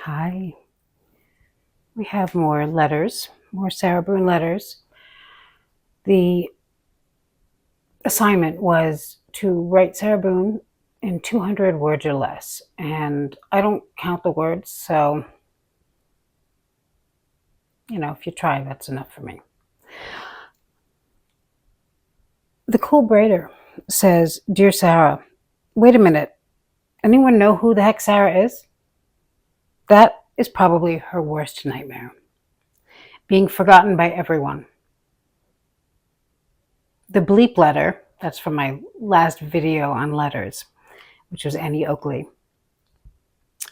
Hi. We have more letters, more Sarah Boone letters. The assignment was to write Sarah Boone in 200 words or less, and I don't count the words, so, if you try, that's enough for me. The Cool Braider says, Dear Sarah, wait a minute. Anyone know who the heck Sarah is? That is probably her worst nightmare. Being forgotten by everyone. The bleep letter, that's from my last video on letters, which was Annie Oakley,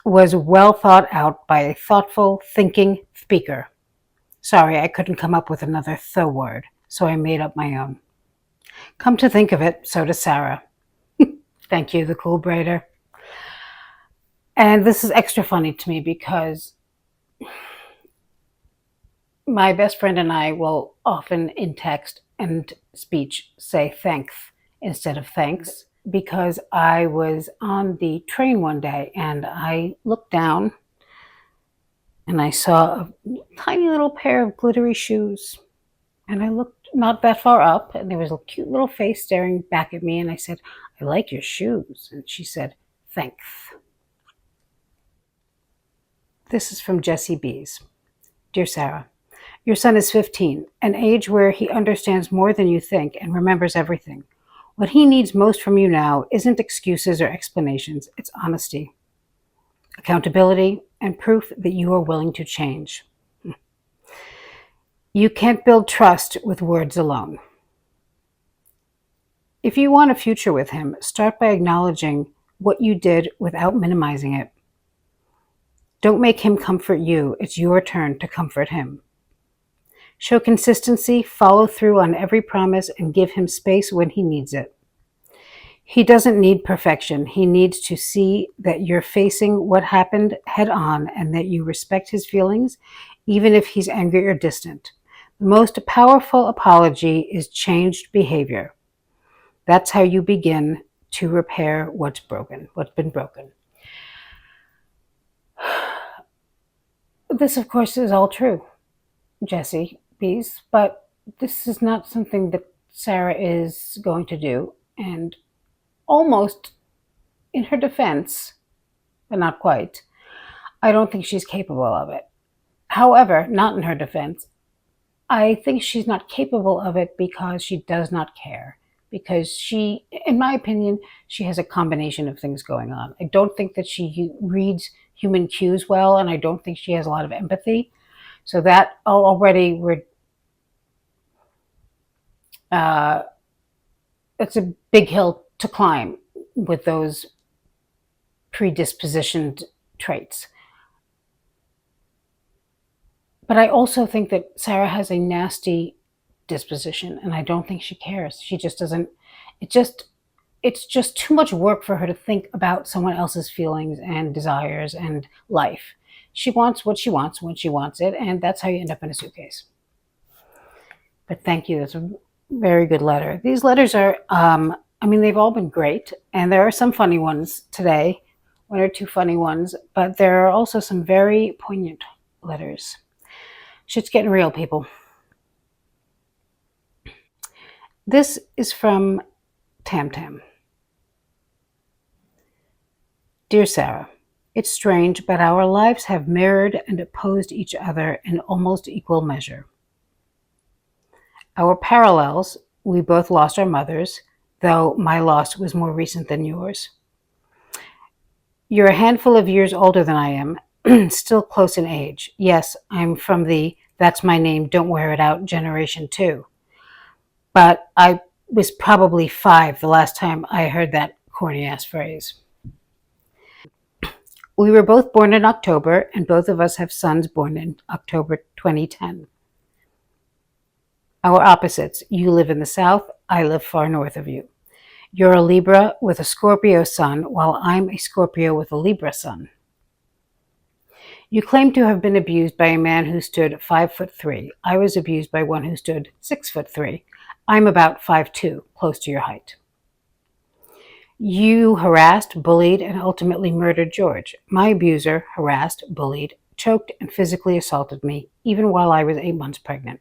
was well thought out by a thoughtful, thinking speaker. Sorry, I couldn't come up with another "the" word, so I made up my own. Come to think of it, so does Sarah. Thank you, the Cool Braider. And this is extra funny to me because my best friend and I will often in text and speech say thanks instead of thanks, because I was on the train one day and I looked down and I saw a tiny little pair of glittery shoes. And I looked not that far up, and there was a cute little face staring back at me, and I said, I like your shoes. And she said, thanks. This is from Jessie Bees. Dear Sarah, your son is 15, an age where he understands more than you think and remembers everything. What he needs most from you now isn't excuses or explanations, it's honesty, accountability, and proof that you are willing to change. You can't build trust with words alone. If you want a future with him, start by acknowledging what you did without minimizing it. Don't make him comfort you. It's your turn to comfort him. Show consistency, follow through on every promise, and give him space when he needs it. He doesn't need perfection. He needs to see that you're facing what happened head on and that you respect his feelings, even if he's angry or distant. The most powerful apology is changed behavior. That's how you begin to repair what's been broken. This, of course, is all true, Jessie Bees, but this is not something that Sarah is going to do. And almost in her defense, but not quite, I don't think she's capable of it. However, not in her defense, I think she's not capable of it because she does not care. Because she, in my opinion, she has a combination of things going on. I don't think that she reads human cues well, and I don't think she has a lot of empathy. So that already it's a big hill to climb with those predispositioned traits. But I also think that Sarah has a nasty disposition, and I don't think she cares. She just doesn't, it's just too much work for her to think about someone else's feelings and desires and life. She wants what she wants when she wants it, and that's how you end up in a suitcase. But thank you. That's a very good letter. These letters are, they've all been great, and there are some funny ones today, one or two funny ones, but there are also some very poignant letters. Shit's getting real, people. This is from Tam Tam. Dear Sarah, it's strange, but our lives have mirrored and opposed each other in almost equal measure. Our parallels, we both lost our mothers, though my loss was more recent than yours. You're a handful of years older than I am, still close in age. Yes, I'm from the "that's my name, don't wear it out" generation too. But I was probably 5 the last time I heard that corny ass phrase. We were both born in October, and both of us have sons born in October 2010. Our opposites. You live in the South, I live far north of you. You're a Libra with a Scorpio sun, while I'm a Scorpio with a Libra sun. You claim to have been abused by a man who stood 5'3". I was abused by one who stood 6'3". I'm about 5'2", close to your height. You harassed, bullied, and ultimately murdered George. My abuser harassed, bullied, choked, and physically assaulted me, even while I was 8 months pregnant.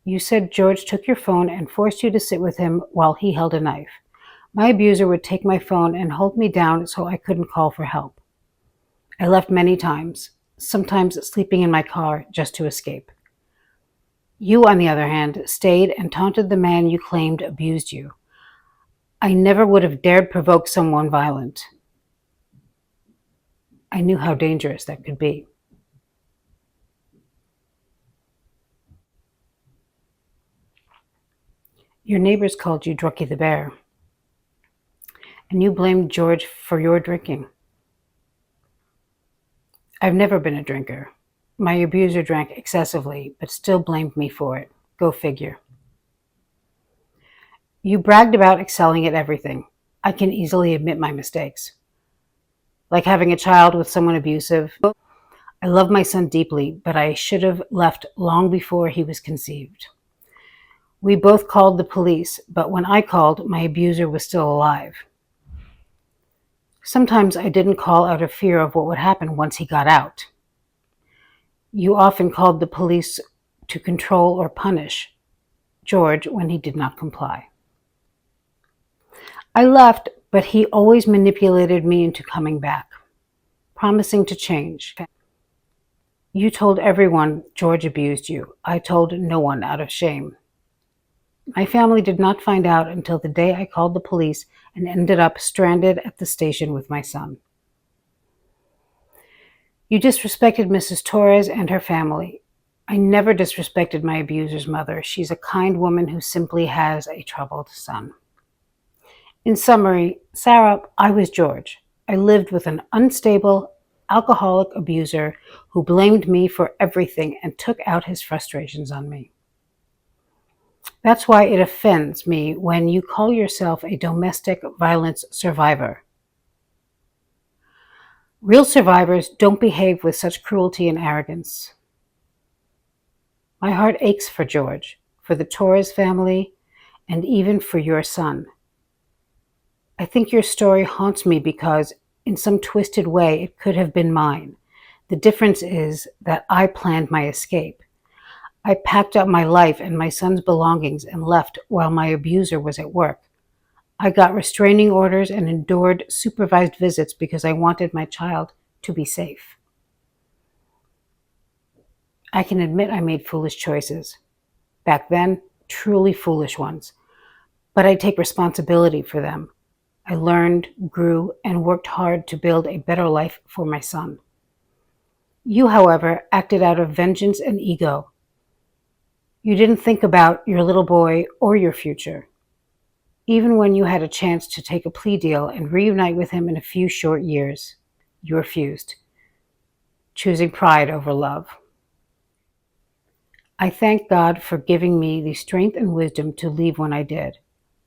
You said George took your phone and forced you to sit with him while he held a knife. My abuser would take my phone and hold me down so I couldn't call for help. I left many times, sometimes sleeping in my car just to escape. You, on the other hand, stayed and taunted the man you claimed abused you. I never would have dared provoke someone violent. I knew how dangerous that could be. Your neighbors called you Drunky the Bear, and you blamed George for your drinking. I've never been a drinker. My abuser drank excessively, but still blamed me for it. Go figure. You bragged about excelling at everything. I can easily admit my mistakes. Like having a child with someone abusive. I love my son deeply, but I should have left long before he was conceived. We both called the police, but when I called, my abuser was still alive. Sometimes I didn't call out of fear of what would happen once he got out. You often called the police to control or punish George when he did not comply. I left, but he always manipulated me into coming back, promising to change. You told everyone George abused you. I told no one out of shame. My family did not find out until the day I called the police and ended up stranded at the station with my son. You disrespected Mrs. Torres and her family. I never disrespected my abuser's mother. She's a kind woman who simply has a troubled son. In summary, Sarah, I was George. I lived with an unstable, alcoholic abuser who blamed me for everything and took out his frustrations on me. That's why it offends me when you call yourself a domestic violence survivor. Real survivors don't behave with such cruelty and arrogance. My heart aches for George, for the Torres family, and even for your son. I think your story haunts me because, in some twisted way, it could have been mine. The difference is that I planned my escape. I packed up my life and my son's belongings and left while my abuser was at work. I got restraining orders and endured supervised visits because I wanted my child to be safe. I can admit I made foolish choices. Back then, truly foolish ones. But I take responsibility for them. I learned, grew, and worked hard to build a better life for my son. You, however, acted out of vengeance and ego. You didn't think about your little boy or your future. Even when you had a chance to take a plea deal and reunite with him in a few short years, you refused, choosing pride over love. I thank God for giving me the strength and wisdom to leave when I did.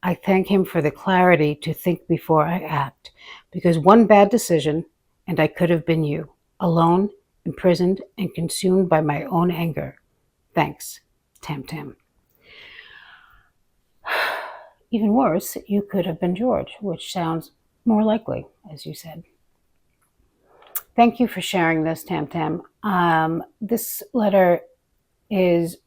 I thank Him for the clarity to think before I act, because one bad decision, and I could have been you, alone, imprisoned, and consumed by my own anger. Thanks, Tam Tam. Even worse, you could have been George, which sounds more likely, as you said. Thank you for sharing this, Tam Tam. This letter is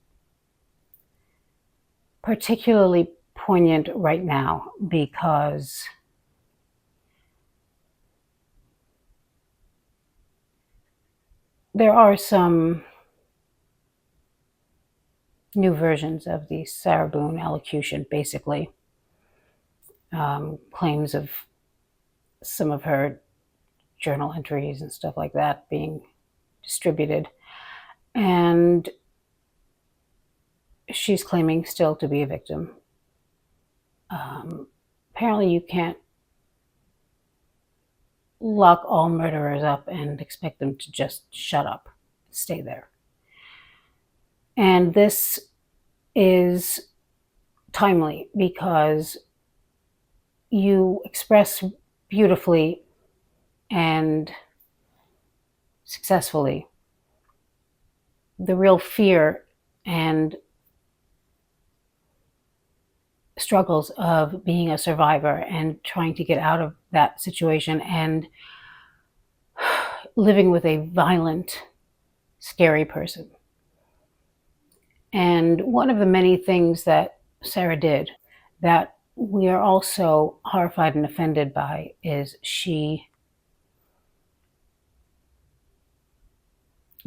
particularly poignant right now because there are some new versions of the Sarah Boone elocution, basically. Claims of some of her journal entries and stuff like that being distributed. And she's claiming still to be a victim. Apparently you can't lock all murderers up and expect them to just shut up, stay there. And this is timely because you express beautifully and successfully the real fear and struggles of being a survivor and trying to get out of that situation and living with a violent, scary person. And one of the many things that Sarah did that we are also horrified and offended by is she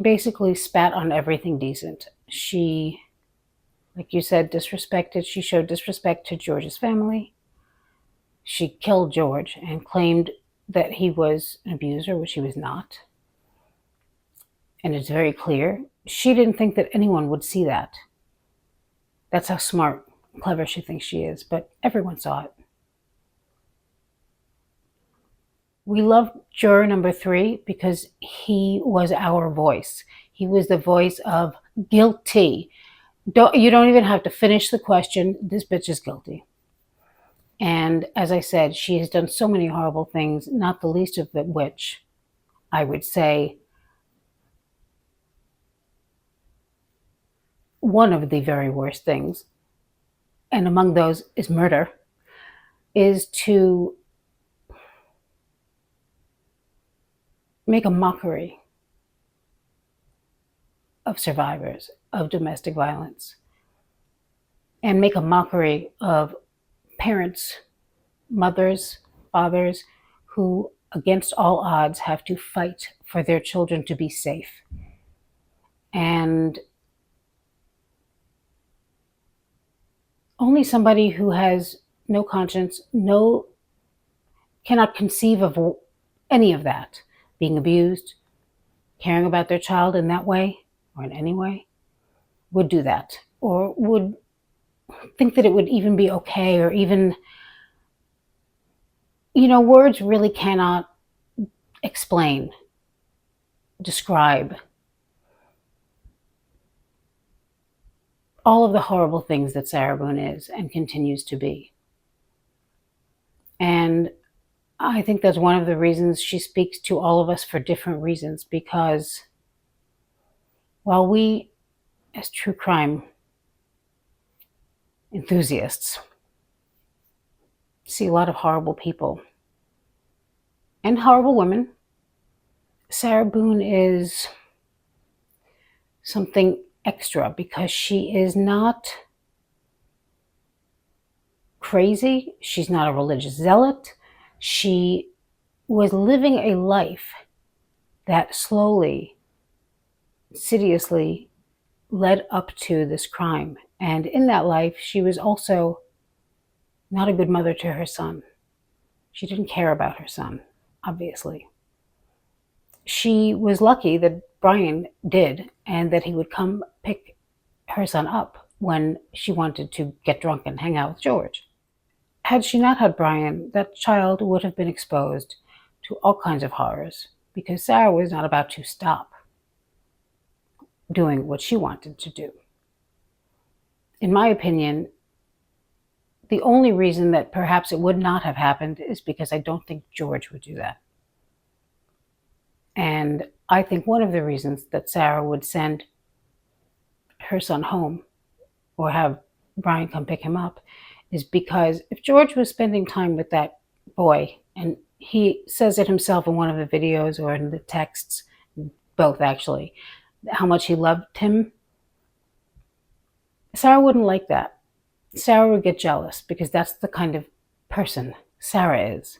basically spat on everything decent. She, like you said, she showed disrespect to George's family. She killed George and claimed that he was an abuser, which he was not. And it's very clear. She didn't think that anyone would see that. That's how smart, clever she thinks she is, but everyone saw it. We love juror number 3 because he was our voice. He was the voice of guilty. You don't even have to finish the question. This bitch is guilty. And as I said, she has done so many horrible things, not the least of which I would say one of the very worst things, and among those is murder, is to make a mockery of survivors of domestic violence and make a mockery of parents, mothers, fathers who, against all odds, have to fight for their children to be safe. And only somebody who has no conscience, cannot conceive of any of that, being abused, caring about their child in that way or in any way, would do that, or would think that it would even be okay, or even, words really cannot explain, describe all of the horrible things that Sarah Boone is and continues to be. And I think that's one of the reasons she speaks to all of us for different reasons, because while we, as true crime enthusiasts, see a lot of horrible people and horrible women, Sarah Boone is something extra because she is not crazy. She's not a religious zealot. She was living a life that slowly, insidiously led up to this crime. And in that life, she was also not a good mother to her son. She didn't care about her son, obviously. She was lucky that Brian did, and that he would come pick her son up when she wanted to get drunk and hang out with George. Had she not had Brian, that child would have been exposed to all kinds of horrors, because Sarah was not about to stop doing what she wanted to do. In my opinion, the only reason that perhaps it would not have happened is because I don't think George would do that. And I think one of the reasons that Sarah would send her son home or have Brian come pick him up is because if George was spending time with that boy, and he says it himself in one of the videos or in the texts, both actually, how much he loved him, Sarah wouldn't like that. Sarah would get jealous because that's the kind of person Sarah is.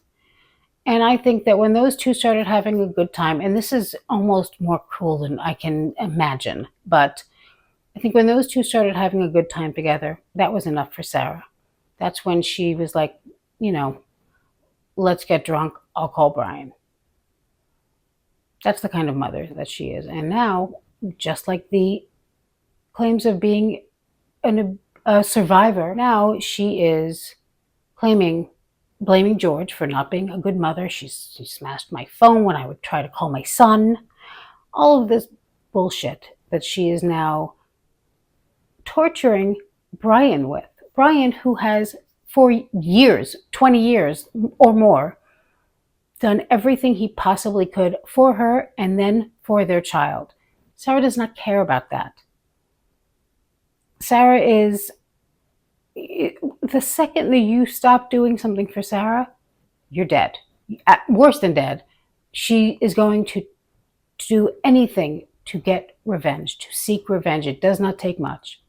And I think that when those two started having a good time, and this is almost more cruel than I can imagine, but I think when those two started having a good time together, that was enough for Sarah. That's when she was like, let's get drunk, I'll call Brian. That's the kind of mother that she is. And now, just like the claims of being a survivor, now she is blaming George for not being a good mother. She smashed my phone when I would try to call my son. All of this bullshit that she is now torturing Brian with. Brian, who has for years, 20 years or more, done everything he possibly could for her and then for their child. Sarah does not care about that. Sarah is The second that you stop doing something for Sarah, you're dead. Worse than dead. She is going to do anything to get revenge, to seek revenge. It does not take much.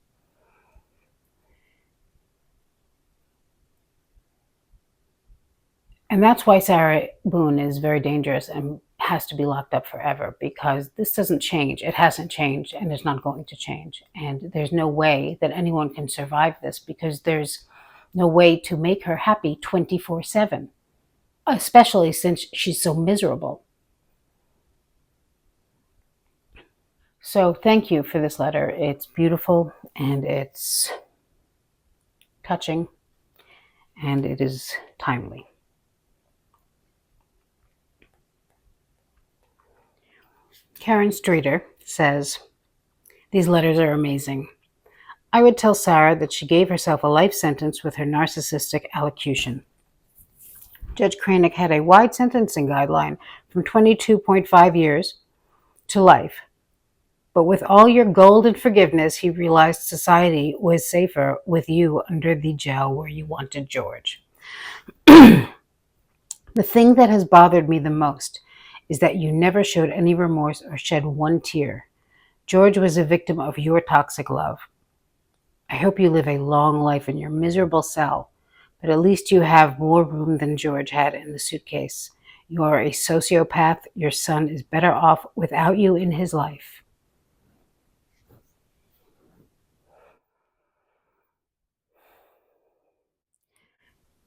And that's why Sarah Boone is very dangerous and has to be locked up forever, because this doesn't change. It hasn't changed, and it's not going to change. And there's no way that anyone can survive this, because there's no way to make her happy 24/7, especially since she's so miserable. So thank you for this letter. It's beautiful and it's touching and it is timely. Karen Streeter says, these letters are amazing. I would tell Sarah that she gave herself a life sentence with her narcissistic allocution. Judge Cranick had a wide sentencing guideline from 22.5 years to life. But with all your gold and forgiveness, he realized society was safer with you under the jail where you wanted George. The thing that has bothered me the most is that you never showed any remorse or shed one tear. George was a victim of your toxic love. I hope you live a long life in your miserable cell, but at least you have more room than George had in the suitcase. You are a sociopath. Your son is better off without you in his life.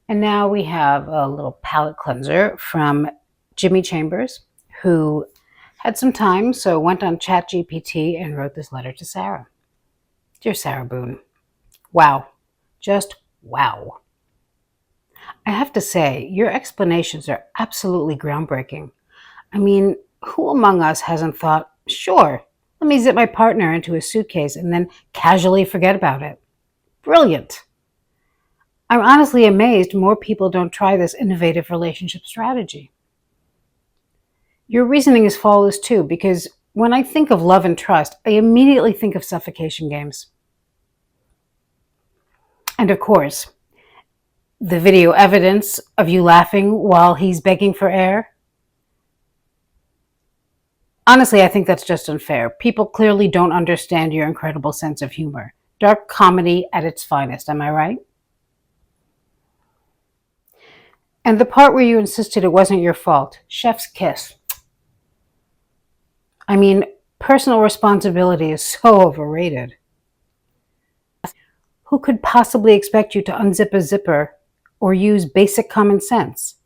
And now we have a little palate cleanser from Jimmy Chambers, who had some time, so went on ChatGPT and wrote this letter to Sarah. Dear Sarah Boone, wow, just wow. I have to say, your explanations are absolutely groundbreaking. I mean, who among us hasn't thought, sure, let me zip my partner into a suitcase and then casually forget about it? Brilliant. I'm honestly amazed more people don't try this innovative relationship strategy. Your reasoning is flawless too, because when I think of love and trust, I immediately think of suffocation games. And of course, the video evidence of you laughing while he's begging for air. Honestly, I think that's just unfair. People clearly don't understand your incredible sense of humor. Dark comedy at its finest, am I right? And the part where you insisted it wasn't your fault. Chef's kiss. I mean, personal responsibility is so overrated. Who could possibly expect you to unzip a zipper or use basic common sense?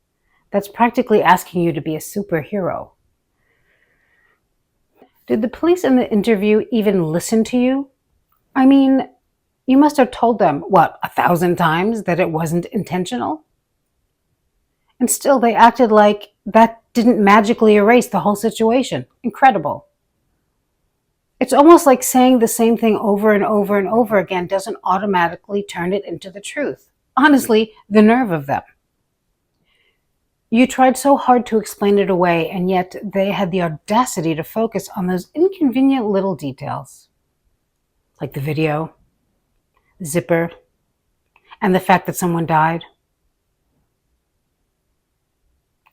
That's practically asking you to be a superhero. Did the police in the interview even listen to you? I mean, you must have told them, 1,000 times that it wasn't intentional? And still they acted like that didn't magically erase the whole situation. Incredible. It's almost like saying the same thing over and over and over again doesn't automatically turn it into the truth. Honestly, the nerve of them. You tried so hard to explain it away, and yet they had the audacity to focus on those inconvenient little details. Like the video, the zipper, and the fact that someone died.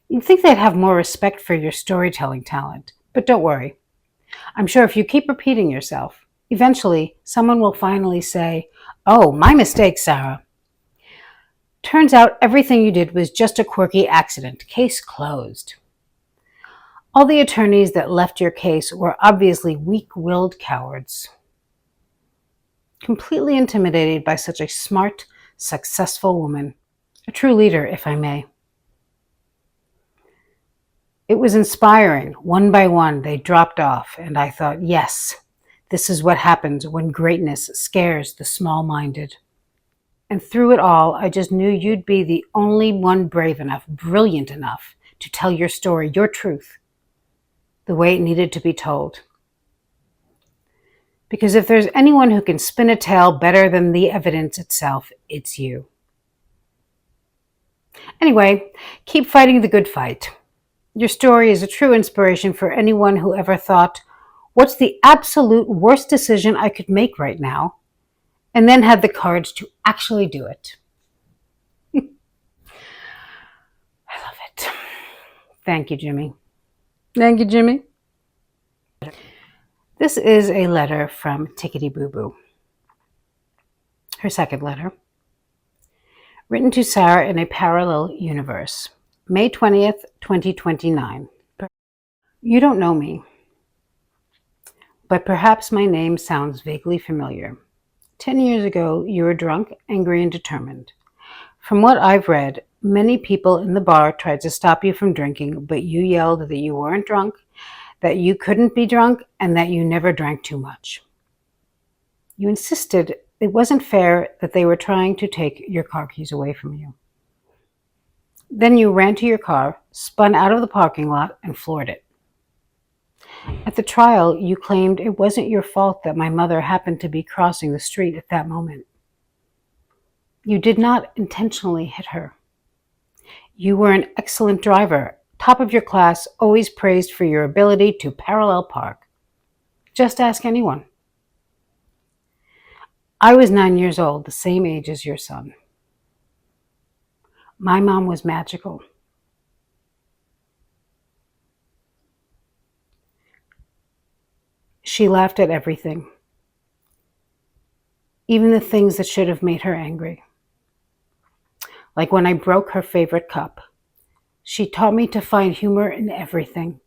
You'd think they'd have more respect for your storytelling talent, but don't worry. I'm sure if you keep repeating yourself, eventually someone will finally say, "Oh, my mistake, Sarah. Turns out everything you did was just a quirky accident. Case closed." All the attorneys that left your case were obviously weak-willed cowards, completely intimidated by such a smart, successful woman. A true leader, if I may. It was inspiring. One by one, they dropped off, and I thought, yes, this is what happens when greatness scares the small-minded. And through it all, I just knew you'd be the only one brave enough, brilliant enough to tell your story, your truth, the way it needed to be told. Because if there's anyone who can spin a tale better than the evidence itself, it's you. Anyway, keep fighting the good fight. Your story is a true inspiration for anyone who ever thought, what's the absolute worst decision I could make right now? and then had the courage to actually do it. I love it. Thank you, Jimmy. Thank you, Jimmy. This is a letter from Tickety Boo Boo. Her second letter. Written to Sarah in a parallel universe. May 20th, 2029. You don't know me, but perhaps my name sounds vaguely familiar. 10 years ago, you were drunk, angry, and determined. From what I've read, many people in the bar tried to stop you from drinking, but you yelled that you weren't drunk, that you couldn't be drunk, and that you never drank too much. You insisted it wasn't fair that they were trying to take your car keys away from you. Then you ran to your car, spun out of the parking lot, and floored it. At the trial, you claimed it wasn't your fault that my mother happened to be crossing the street at that moment. You did not intentionally hit her. You were an excellent driver, top of your class, always praised for your ability to parallel park. Just ask anyone. I was 9 years old, the same age as your son. My mom was magical. She laughed at everything, even the things that should have made her angry. Like when I broke her favorite cup. She taught me to find humor in everything.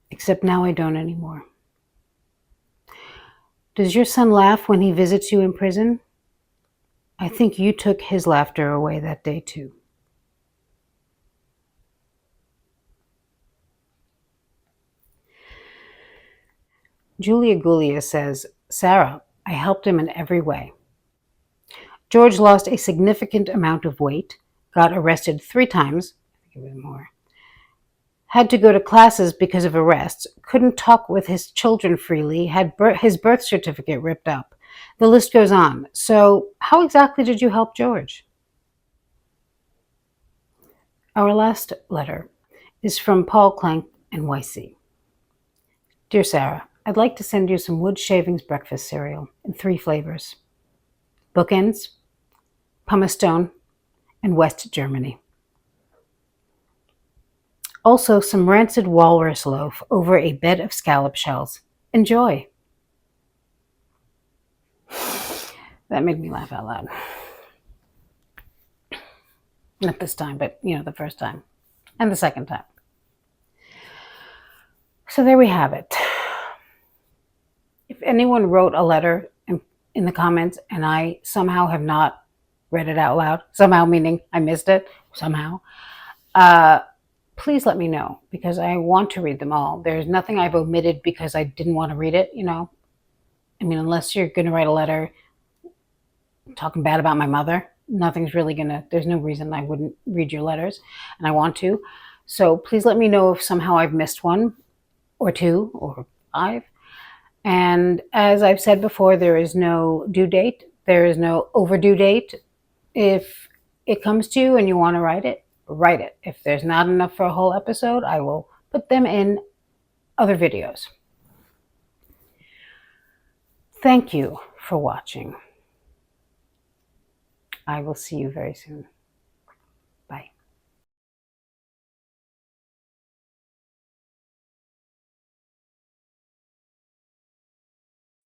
Except now I don't anymore. Does your son laugh when he visits you in prison? I think you took his laughter away that day too. Julia Gulia says, Sarah, I helped him in every way. George lost a significant amount of weight, got arrested 3 times, I think it was more, had to go to classes because of arrests, couldn't talk with his children freely, had his birth certificate ripped up. The list goes on. So how exactly did you help George? Our last letter is from Paul Clank, NYC. Dear Sarah, I'd like to send you some Wood Shavings breakfast cereal in 3 flavors. Bookends, Pumice Stone, and West Germany. Also some rancid walrus loaf over a bed of scallop shells. Enjoy. That made me laugh out loud. Not this time, but the first time and the second time. So there we have it. If anyone wrote a letter in the comments and I somehow have not read it out loud, somehow meaning I missed it, somehow, please let me know, because I want to read them all. There's nothing I've omitted because I didn't want to read it, I mean, unless you're going to write a letter talking bad about my mother, there's no reason I wouldn't read your letters, and I want to. So please let me know if somehow I've missed 1 or 2 or 5. And as I've said before, there is no due date. There is no overdue date. If it comes to you and you want to write it, write it. If there's not enough for a whole episode, I will put them in other videos. Thank you for watching. I will see you very soon.